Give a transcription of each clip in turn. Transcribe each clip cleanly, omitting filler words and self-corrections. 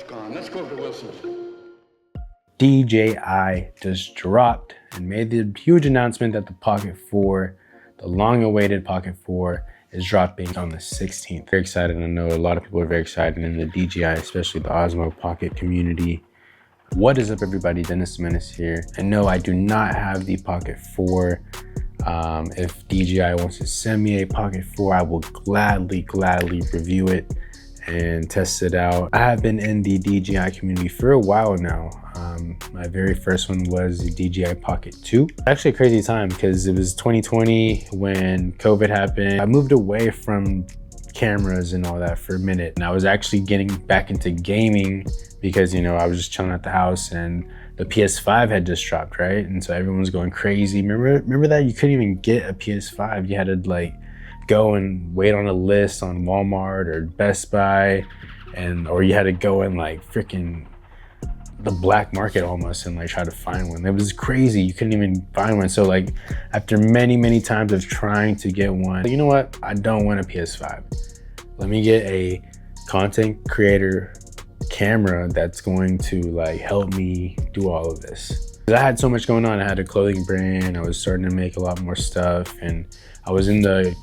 gone. Let's go to Wilson's. DJI just dropped and made the huge announcement that the Pocket 4, the long-awaited Pocket 4, is dropping on the 16th. Very excited. I know a lot of people are very excited in the DJI, especially the Osmo Pocket community. What is up, everybody? Dennis the Menace here. And no, I do not have the Pocket 4. If DJI wants to send me a Pocket 4, I will gladly review it and test it out. I have been in the DJI community for a while now. My very first one was the DJI Pocket 2. Actually a crazy time because it was 2020 when COVID happened. I moved away from cameras and all that for a minute, and I was actually getting back into gaming because, you know, I was just chilling at the house and the PS5 had just dropped, right? And so everyone was going crazy. Remember that? You couldn't even get a PS5. You had to like go and wait on a list on Walmart or Best Buy, or you had to go in like freaking the black market almost and like try to find one. It was crazy. You couldn't even find one. So like after many times of trying to get one, you know what? I don't want a PS5. Let me get a content creator camera that's going to like help me do all of this. I had so much going on. I had a clothing brand. I was starting to make a lot more stuff, and I was in the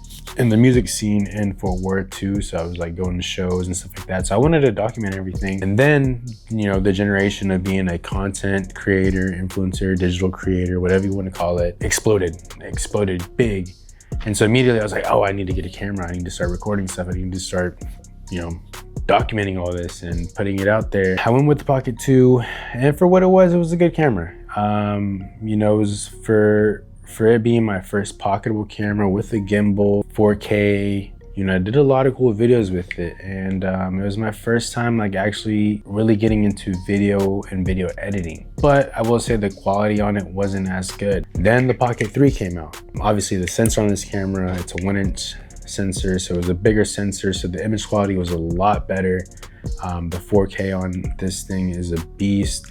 music scene in Fort Worth too, so I was like going to shows and stuff like that. So I wanted to document everything. And then, you know, the generation of being a content creator, influencer, digital creator, whatever you want to call it, exploded big. And so immediately I was like, oh, I need to get a camera. I need to start recording stuff. I need to start, you know, documenting all this and putting it out there. I went with the Pocket 2, and for what it was a good camera. You know, it was for it being my first pocketable camera with a gimbal, 4K, you know, I did a lot of cool videos with it. And it was my first time like actually really getting into video and video editing. But I will say the quality on it wasn't as good. Then the Pocket 3 came out. Obviously the sensor on this camera, it's a 1-inch sensor, so it was a bigger sensor, so the image quality was a lot better. The 4K on this thing is a beast.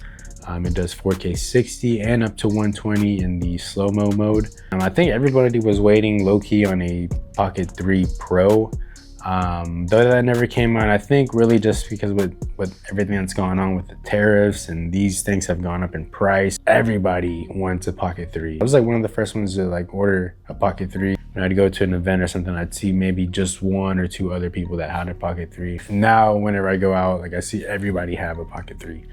It does 4K 60 and up to 120 in the slow-mo mode. I think everybody was waiting low-key on a Pocket 3 Pro, though that never came out. I think really just because with everything that's going on with the tariffs and these things have gone up in price, everybody wants a Pocket 3. I was like one of the first ones to like order a Pocket 3. When I'd go to an event or something, I'd see maybe just 1 or 2 other people that had a Pocket 3. Now, whenever I go out, like I see everybody have a Pocket 3.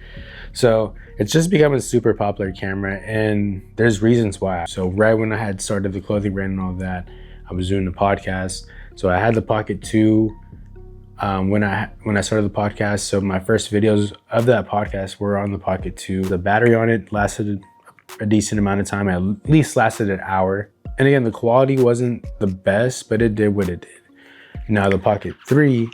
So it's just become a super popular camera, and there's reasons why. So right when I had started the clothing brand and all that, I was doing the podcast. So I had the Pocket 2 when I started the podcast. So my first videos of that podcast were on the Pocket 2. The battery on it lasted a decent amount of time, at least lasted an hour. And again, the quality wasn't the best, but it did what it did. Now the Pocket 3,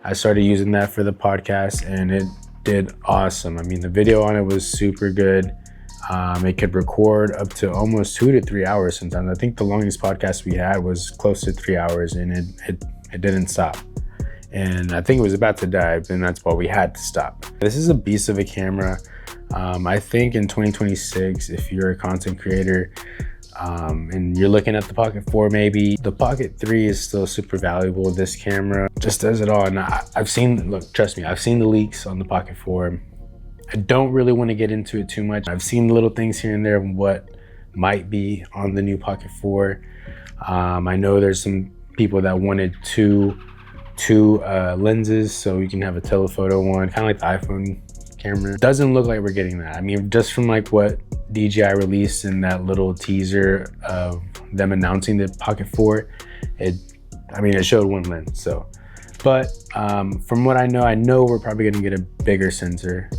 I started using that for the podcast, and it did awesome. I mean, the video on it was super good. It could record up to almost 2 to 3 hours sometimes. I think the longest podcast we had was close to 3 hours, and it didn't stop. And I think it was about to die, and that's why we had to stop. This is a beast of a camera. I think in 2026, if you're a content creator, and you're looking at the Pocket 4 maybe, the Pocket 3 is still super valuable. This camera just does it all. And I've seen, look, trust me, I've seen the leaks on the Pocket 4. I don't really want to get into it too much. I've seen little things here and there of what might be on the new Pocket 4. I know there's some people that wanted two lenses, so you can have a telephoto one, kind of like the iPhone camera. Doesn't look like we're getting that. I mean, just from like what DJI released in that little teaser of them announcing the Pocket 4, it showed one lens. So, but from what I know we're probably gonna get a bigger sensor.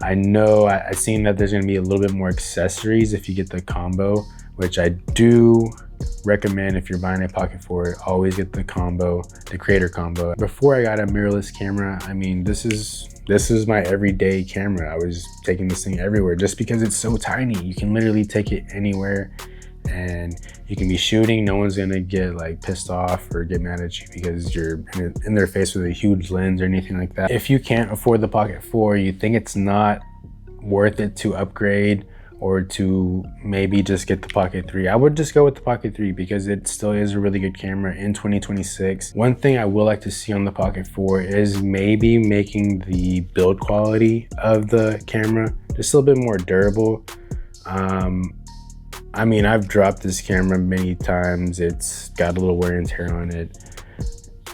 I know I've seen that there's gonna be a little bit more accessories if you get the combo, which I do recommend. If you're buying a Pocket 4, always get the combo, the creator combo. Before I got a mirrorless camera, I mean, this is my everyday camera. I was taking this thing everywhere just because it's so tiny. You can literally take it anywhere and you can be shooting. No one's gonna get like pissed off or get mad at you because you're in their face with a huge lens or anything like that. If you can't afford the Pocket 4, you think it's not worth it to upgrade or to maybe just get the Pocket 3. I would just go with the Pocket 3 because it still is a really good camera in 2026. One thing I will like to see on the Pocket 4 is maybe making the build quality of the camera just a little bit more durable. I mean, I've dropped this camera many times. It's got a little wear and tear on it,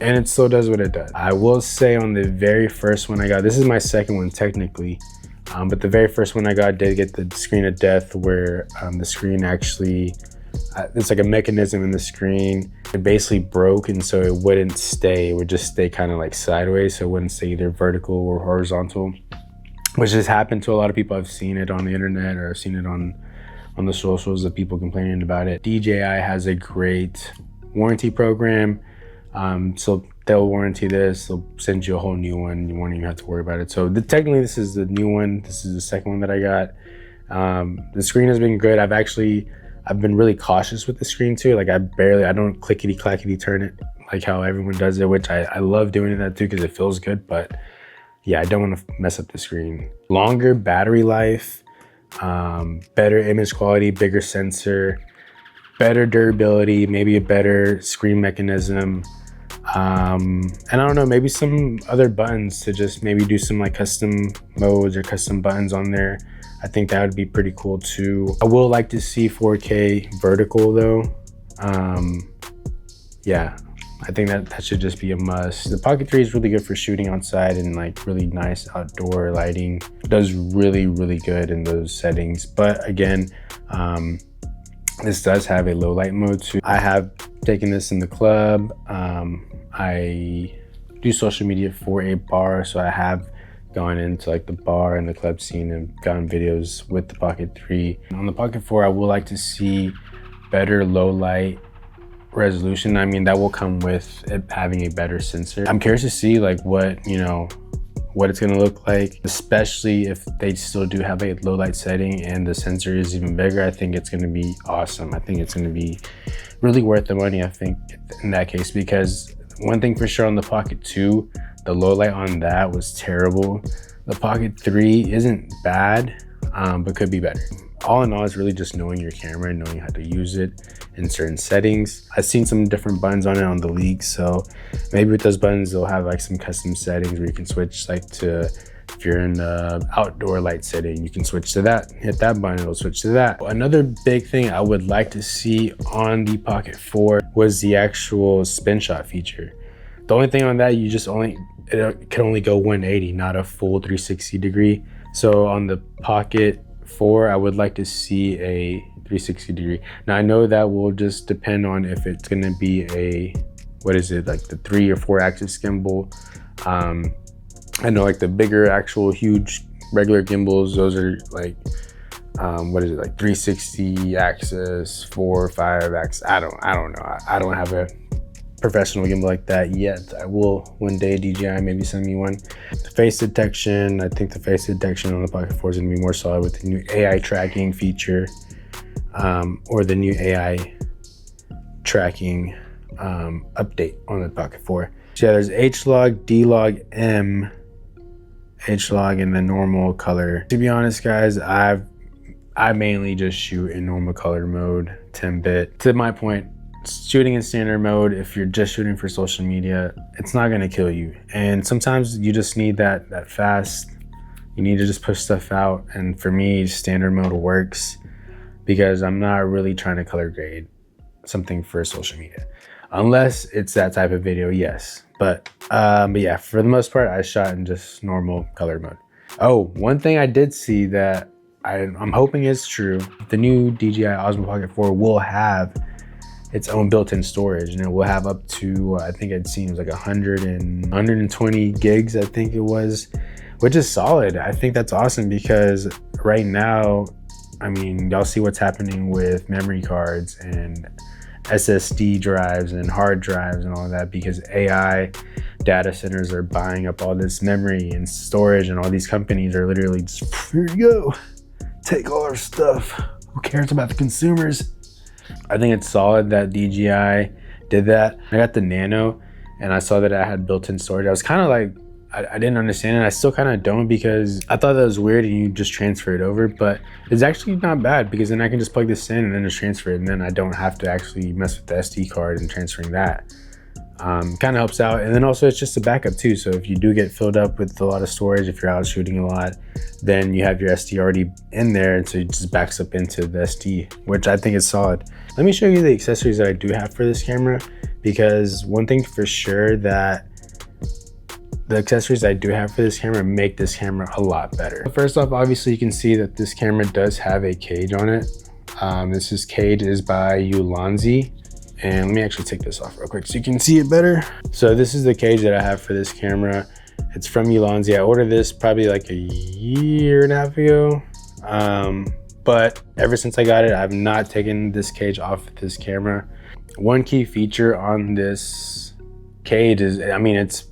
and it still does what it does. I will say on the very first one I got, this is my second one technically, but the very first one I got did get the screen of death where the screen actually, it's like a mechanism in the screen. It basically broke, and so it wouldn't stay. It would just stay kind of like sideways, so it wouldn't stay either vertical or horizontal, which has happened to a lot of people. I've seen it on the internet, or I've seen it on the socials of people complaining about it. DJI has a great warranty program. So they'll warranty this, they'll send you a whole new one. You won't even have to worry about it. So technically this is the new one. This is the second one that I got. The screen has been good. I've been really cautious with the screen too. Like I don't clickety clackety turn it like how everyone does it, which I love doing that too because it feels good. But yeah, I don't want to mess up the screen. Longer battery life, better image quality, bigger sensor, better durability, maybe a better screen mechanism. And I don't know, maybe some other buttons to just maybe do some like custom modes or custom buttons on there. I think that would be pretty cool too. I will like to see 4K vertical though. Yeah, I think that should just be a must. The Pocket 3 is really good for shooting outside and like really nice outdoor lighting. It does really, really good in those settings. But again, this does have a low light mode too. I have taken this in the club. I do social media for a bar, so I have gone into like the bar and the club scene and gotten videos with the Pocket 3. On the Pocket 4, I would like to see better low light resolution. I mean, that will come with it having a better sensor. I'm curious to see like what it's gonna look like, especially if they still do have a low light setting and the sensor is even bigger. I think it's gonna be awesome. I think it's gonna be really worth the money, I think, in that case, because one thing for sure on the Pocket 2, the low light on that was terrible. The Pocket 3 isn't bad, but could be better. All in all, it's really just knowing your camera and knowing how to use it in certain settings. I've seen some different buttons on it on the leak, so maybe with those buttons, they'll have like some custom settings where you can switch like to, if you're in the outdoor light setting, you can switch to that, hit that button, it'll switch to that. Another big thing I would like to see on the Pocket 4 was the actual spin shot feature. The only thing on that, it can only go 180, not a full 360 degree. So on the Pocket 4, I would like to see a 360 degree. Now I know that will just depend on if it's gonna be a, what is it, like the 3 or 4 axis gimbal. I know like the bigger actual huge regular gimbals, those are like, what is it, like 360 axis, 4 or 5 axis. I don't know. I don't have a professional gimbal like that yet. I will one day. DJI maybe send me one. The face detection, I think the face detection on the Pocket 4 is gonna be more solid with the new AI tracking feature, or the new AI tracking update on the Pocket 4. So yeah, there's H-Log, D-Log, M, H-Log, and the normal color. To be honest, guys, I mainly just shoot in normal color mode, 10-bit. To my point, shooting in standard mode, if you're just shooting for social media, it's not gonna kill you. And sometimes you just need that fast, you need to just push stuff out. And for me, standard mode works because I'm not really trying to color grade something for social media. Unless it's that type of video, yes. But yeah, for the most part, I shot in just normal color mode. Oh, one thing I did see that I'm hoping is true, the new DJI Osmo Pocket 4 will have its own built-in storage, and it will have up to, I think I'd seen it was like 120 gigs, I think it was, which is solid. I think that's awesome because right now, I mean, y'all see what's happening with memory cards and SSD drives and hard drives and all that, because AI data centers are buying up all this memory and storage, and all these companies are literally just, here you go, take all our stuff. Who cares about the consumers? I think it's solid that DJI did that. I got the Nano and I saw that I had built-in storage. I was kind of like, I didn't understand it. I still kind of don't, because I thought that was weird and you just transfer it over, but it's actually not bad, because then I can just plug this in and then just transfer it, and then I don't have to actually mess with the SD card and transferring that. Kind of helps out. And then also it's just a backup too, so if you do get filled up with a lot of storage, if you're out shooting a lot, then you have your SD already in there, and so it just backs up into the SD, which I think is solid. Let me show you the accessories that I do have for this camera, because one thing for sure, that the accessories I do have for this camera make this camera a lot better. First off, obviously you can see that this camera does have a cage on it. This cage is by Ulanzi. And let me actually take this off real quick so you can see it better. So this is the cage that I have for this camera. It's from Ulanzi. I ordered this probably like a year and a half ago. But ever since I got it, I've not taken this cage off of this camera. One key feature on this cage is, I mean, it's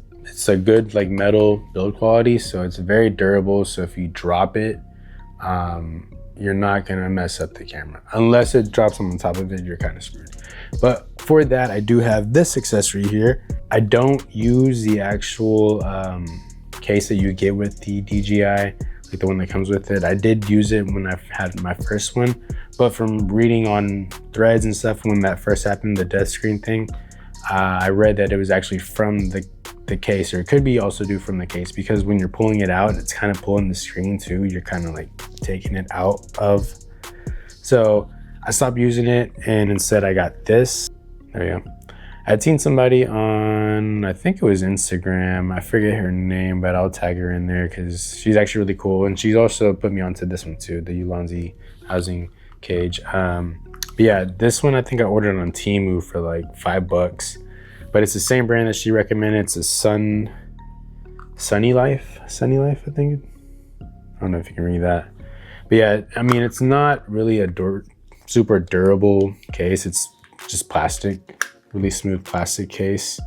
a good like metal build quality, so it's very durable. So if you drop it, you're not gonna mess up the camera. Unless it drops on top of it, you're kind of screwed. But for that, I do have this accessory here. I don't use the actual case that you get with the DJI, like the one that comes with it. I did use it when I had my first one, but from reading on threads and stuff, when that first happened, the death screen thing, I read that it was actually from the case, or it could be also due from the case, because when you're pulling it out, it's kind of pulling the screen too. You're kind of like taking it out of. So I stopped using it, and instead I got this. There you go. I had seen somebody on, I think it was Instagram, I forget her name, but I'll tag her in there because she's actually really cool, and she's also put me onto this one too, the Ulanzi housing cage. But yeah, this one I think I ordered on Temu for like $5, but it's the same brand that she recommended. It's a Sunny Life, I think. I don't know if you can read that, but yeah, I mean, it's not really a super durable case. It's just plastic, really smooth plastic case.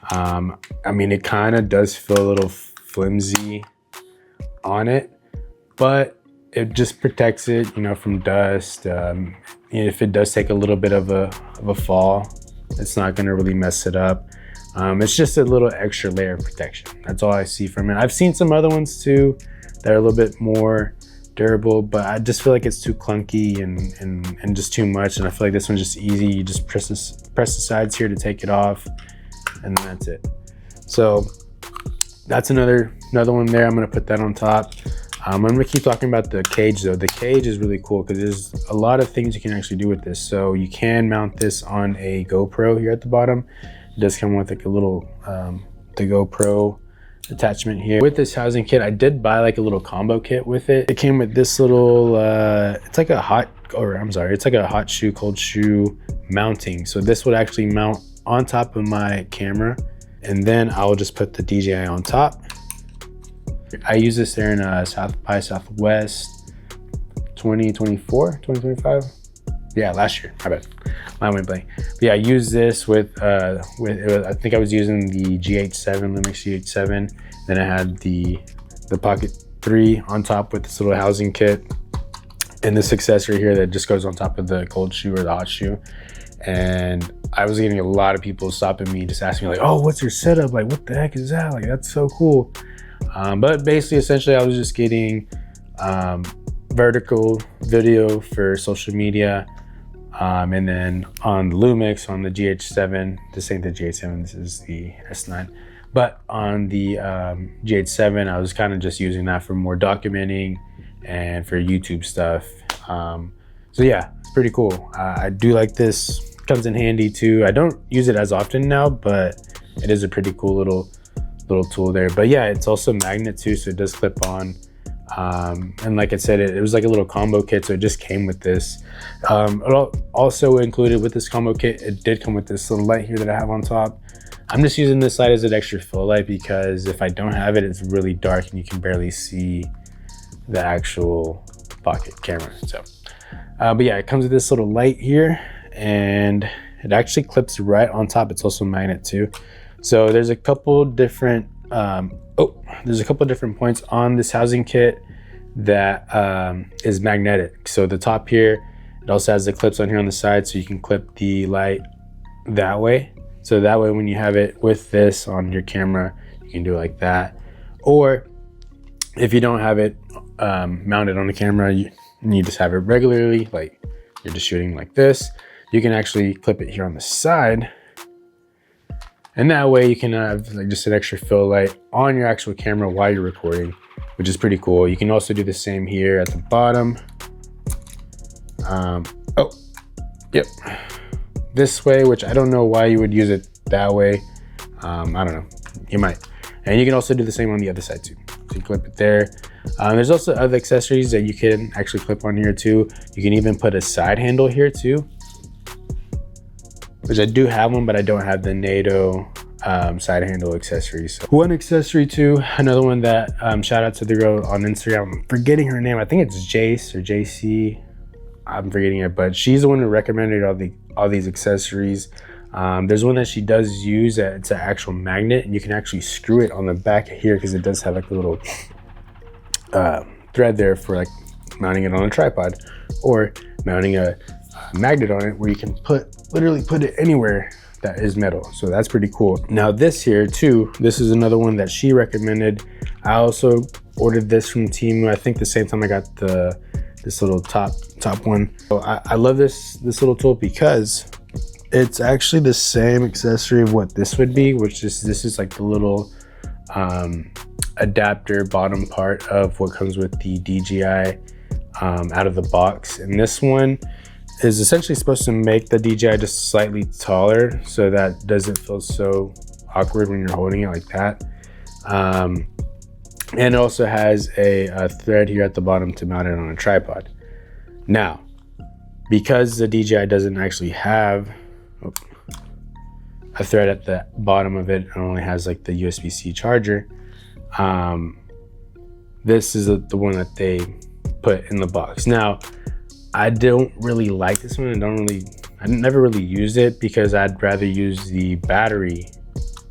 I mean, it kind of does feel a little flimsy on it, but it just protects it, you know, from dust. If it does take a little bit of a fall, it's not going to really mess it up. It's just a little extra layer of protection. That's all I see from it. I've seen some other ones too that are a little bit more durable, but I just feel like it's too clunky and just too much. And I feel like this one's just easy. You just press the sides here to take it off, and then that's it. So that's another one there. I'm gonna put that on top. I'm gonna keep talking about the cage though. The cage is really cool because there's a lot of things you can actually do with this. So you can mount this on a GoPro here at the bottom. It does come with like a little the GoPro attachment here. With this housing kit, I did buy like a little combo kit with it. It came with this little it's like a hot shoe, cold shoe mounting. So this would actually mount on top of my camera, and then I will just put the DJI on top. I use this there in South by Southwest 2025. Yeah, last year, my bad, mine went blank. But yeah, I used this with I think I was using the GH7, Lumix GH7. Then I had the Pocket 3 on top with this little housing kit, and this accessory here that just goes on top of the cold shoe or the hot shoe. And I was getting a lot of people stopping me, just asking me like, oh, what's your setup? Like, what the heck is that? Like, that's so cool. But basically, essentially, I was just getting vertical video for social media. And then on the Lumix, on the GH7, this ain't the GH7, this is the S9. But on the GH7, I was kind of just using that for more documenting and for YouTube stuff. So yeah, it's pretty cool. I do like this. Comes in handy too. I don't use it as often now, but it is a pretty cool little tool there. But yeah, it's also magnet too, so it does clip on. And like I said, it was like a little combo kit, so it just came with this. Also included with this combo kit, it did come with this little light here that I have on top. I'm just using this light as an extra fill light because if I don't have it, it's really dark and you can barely see the actual pocket camera. So, but yeah, it comes with this little light here, and it actually clips right on top. It's also a magnet too. So there's a couple different points on this housing kit that is magnetic. So the top here, it also has the clips on here on the side, so you can clip the light that way. So that way when you have it with this on your camera, you can do it like that. Or if you don't have it mounted on the camera, you just have it regularly, like you're just shooting like this, you can actually clip it here on the side. And that way you can have like just an extra fill light on your actual camera while you're recording, which is pretty cool. You can also do the same here at the bottom. Oh, yep. This way, which I don't know why you would use it that way. I don't know, you might. And you can also do the same on the other side too. So you clip it there. There's also other accessories that you can actually clip on here too. You can even put a side handle here too, which I do have one, but I don't have the NATO side handle accessory. So one accessory too, another one that shout out to the girl on Instagram, I'm forgetting her name. I think it's Jace or JC. I'm forgetting it, but she's the one who recommended all these accessories. There's one that she does use that it's an actual magnet, and you can actually screw it on the back here because it does have like a little thread there for like mounting it on a tripod, or mounting a magnet on it where you can literally put it anywhere that is metal. So that's pretty cool. Now this here too, this is another one that she recommended. I also ordered this from Temu, I think the same time I got this little top one. So I love this little tool because it's actually the same accessory of what this would be, which is this is like the little adapter bottom part of what comes with the DJI out of the box. And this one is essentially supposed to make the DJI just slightly taller so that doesn't feel so awkward when you're holding it like that. And it also has a thread here at the bottom to mount it on a tripod. Now, because the DJI doesn't actually have a thread at the bottom of it, and only has like the USB-C charger, this is the one that they put in the box. Now, I don't really like this one. I never really used it because I'd rather use the battery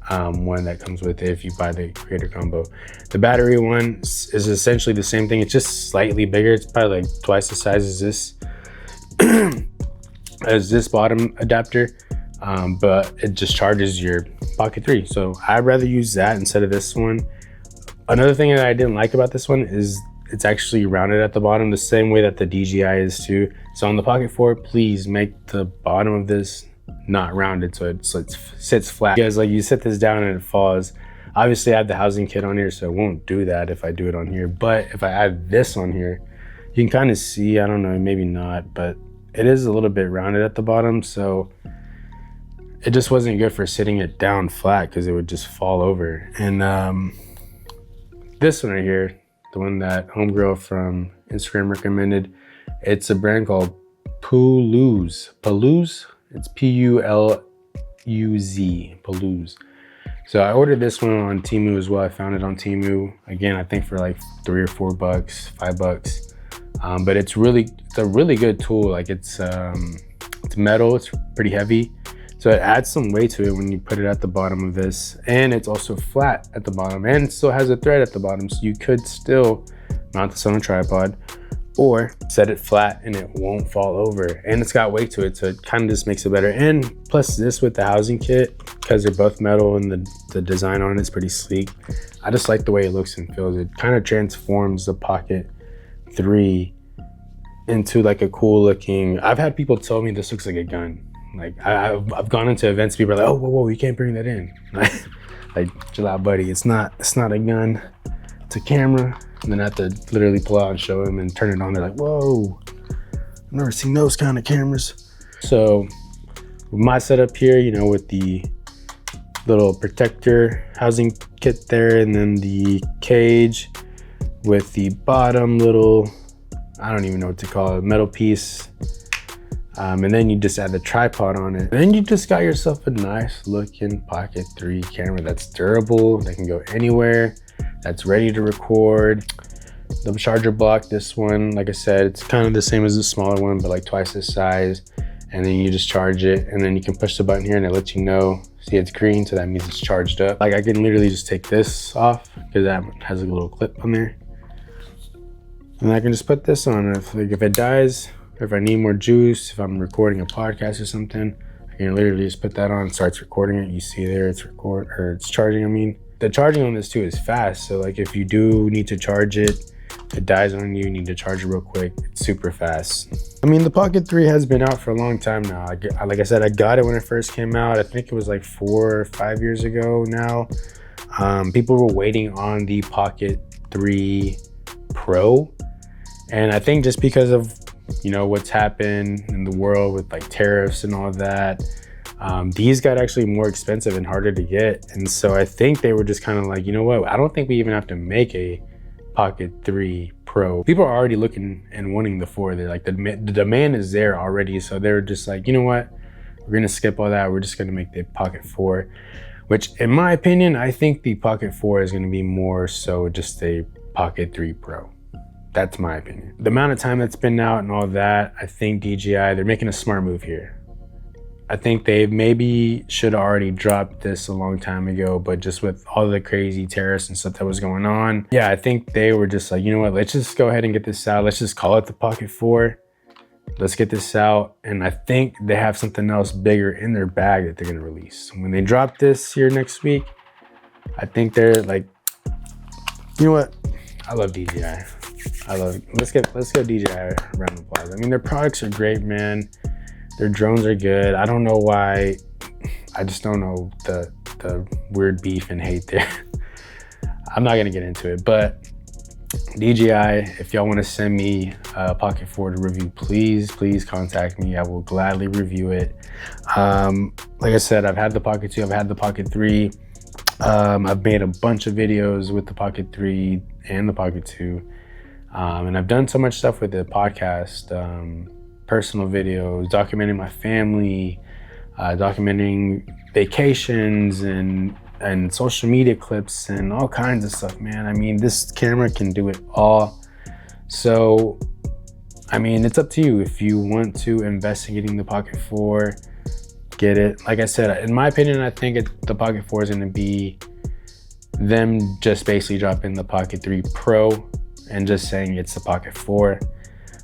one that comes with it if you buy the creator combo. The battery one is essentially the same thing. It's just slightly bigger. It's probably like twice the size as this bottom adapter, but it just charges your Pocket 3. So I'd rather use that instead of this one. Another thing that I didn't like about this one is it's actually rounded at the bottom the same way that the DJI is too. So on the Pocket 4, please make the bottom of this not rounded so it sits flat. Because like you sit this down and it falls. Obviously I have the housing kit on here, so it won't do that if I do it on here. But if I add this on here, you can kind of see, I don't know, maybe not, but it is a little bit rounded at the bottom. So it just wasn't good for sitting it down flat because it would just fall over. And this one right here, the one that homegirl from Instagram recommended, it's a brand called Puluz. It's P-U-L-U-Z, Puluz. So I ordered this one on Temu as well. I found it on Temu. Again, I think for like $3 or $4, $5. But it's a really good tool. Like it's metal, it's pretty heavy. So it adds some weight to it when you put it at the bottom of this. And it's also flat at the bottom and still has a thread at the bottom. So you could still mount this on a tripod or set it flat and it won't fall over. And it's got weight to it, so it kind of just makes it better. And plus this with the housing kit, because they're both metal and the design on it is pretty sleek, I just like the way it looks and feels. It kind of transforms the Pocket 3 into like a cool looking, I've had people tell me this looks like a gun. Like I've gone into events, people are like, oh, whoa, you can't bring that in. Like, chill out, buddy. It's not a gun, it's a camera. And then I have to literally pull out and show them and turn it on. They're like, whoa, I've never seen those kind of cameras. So with my setup here, you know, with the little protector housing kit there, and then the cage with the bottom little, I don't even know what to call it, metal piece. And then you just add the tripod on it. And then you just got yourself a nice looking Pocket 3 camera that's durable, that can go anywhere, that's ready to record. The charger block, this one, like I said, it's kind of the same as the smaller one, but like twice the size. And then you just charge it, and then you can push the button here and it lets you know, see it's green, so that means it's charged up. Like I can literally just take this off because that has a little clip on there. And I can just put this on. If it dies, or if I need more juice, if I'm recording a podcast or something, I can literally just put that on, it starts recording it. You see there, it's charging, the charging on this too is fast. So like if you do need to charge it, it dies on you, you need to charge it real quick, it's super fast. I mean, the Pocket 3 has been out for a long time now. Like I said, I got it when it first came out. I think it was like 4 or 5 years ago now. People were waiting on the Pocket 3 Pro. And I think just because of, you know, what's happened in the world with like tariffs and all of that, these got actually more expensive and harder to get. And so I think they were just kind of like, you know what, I don't think we even have to make a Pocket 3 Pro. People are already looking and wanting the 4. They're like, the demand is there already. So they're just like, you know what, we're gonna skip all that. We're just gonna make the Pocket 4, which in my opinion, I think the Pocket 4 is gonna be more so just a Pocket 3 Pro. That's my opinion. The amount of time that's been out and all that, I think DJI, they're making a smart move here. I think they maybe should have already dropped this a long time ago, but just with all the crazy tariffs and stuff that was going on, yeah, I think they were just like, you know what, let's just go ahead and get this out. Let's just call it the Pocket 4. Let's get this out. And I think they have something else bigger in their bag that they're gonna release. When they drop this here next week, I think they're like, you know what? I love DJI. Let's give DJI a round of applause. I mean, their products are great, man. Their drones are good. I don't know why. I just don't know the weird beef and hate there. I'm not gonna get into it, but DJI, if y'all want to send me a Pocket 4 to review, please contact me. I will gladly review it. Like I said, I've had the Pocket 2, I've had the Pocket 3. I've made a bunch of videos with the Pocket 3 and the Pocket 2. And I've done so much stuff with the podcast, personal videos, documenting my family, documenting vacations and social media clips and all kinds of stuff, man. I mean, this camera can do it all. So, I mean, it's up to you. If you want to invest in getting the Pocket 4, get it. Like I said, in my opinion, I think the Pocket 4 is gonna be them just basically dropping the Pocket 3 Pro and just saying it's the Pocket 4.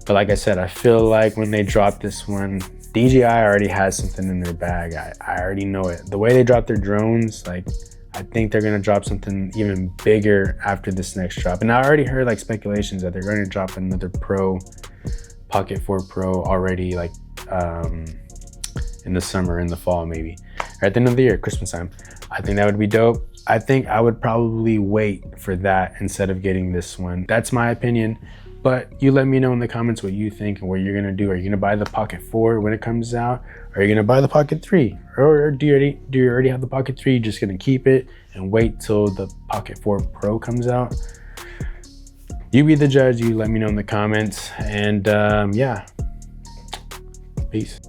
But like I said, I feel like when they drop this one, DJI already has something in their bag. I already know it. The way they drop their drones, like, I think they're gonna drop something even bigger after this next drop. And I already heard like speculations that they're gonna drop another Pocket 4 Pro already, like in the summer, in the fall maybe, or at the end of the year, Christmas time. I think that would be dope. I think I would probably wait for that instead of getting this one. That's my opinion. But you let me know in the comments what you think and what you're gonna do. Are you gonna buy the Pocket 4 when it comes out? Or are you gonna buy the Pocket 3? Or do you already have the Pocket 3? You're just gonna keep it and wait till the Pocket 4 Pro comes out? You be the judge. You let me know in the comments. And yeah, peace.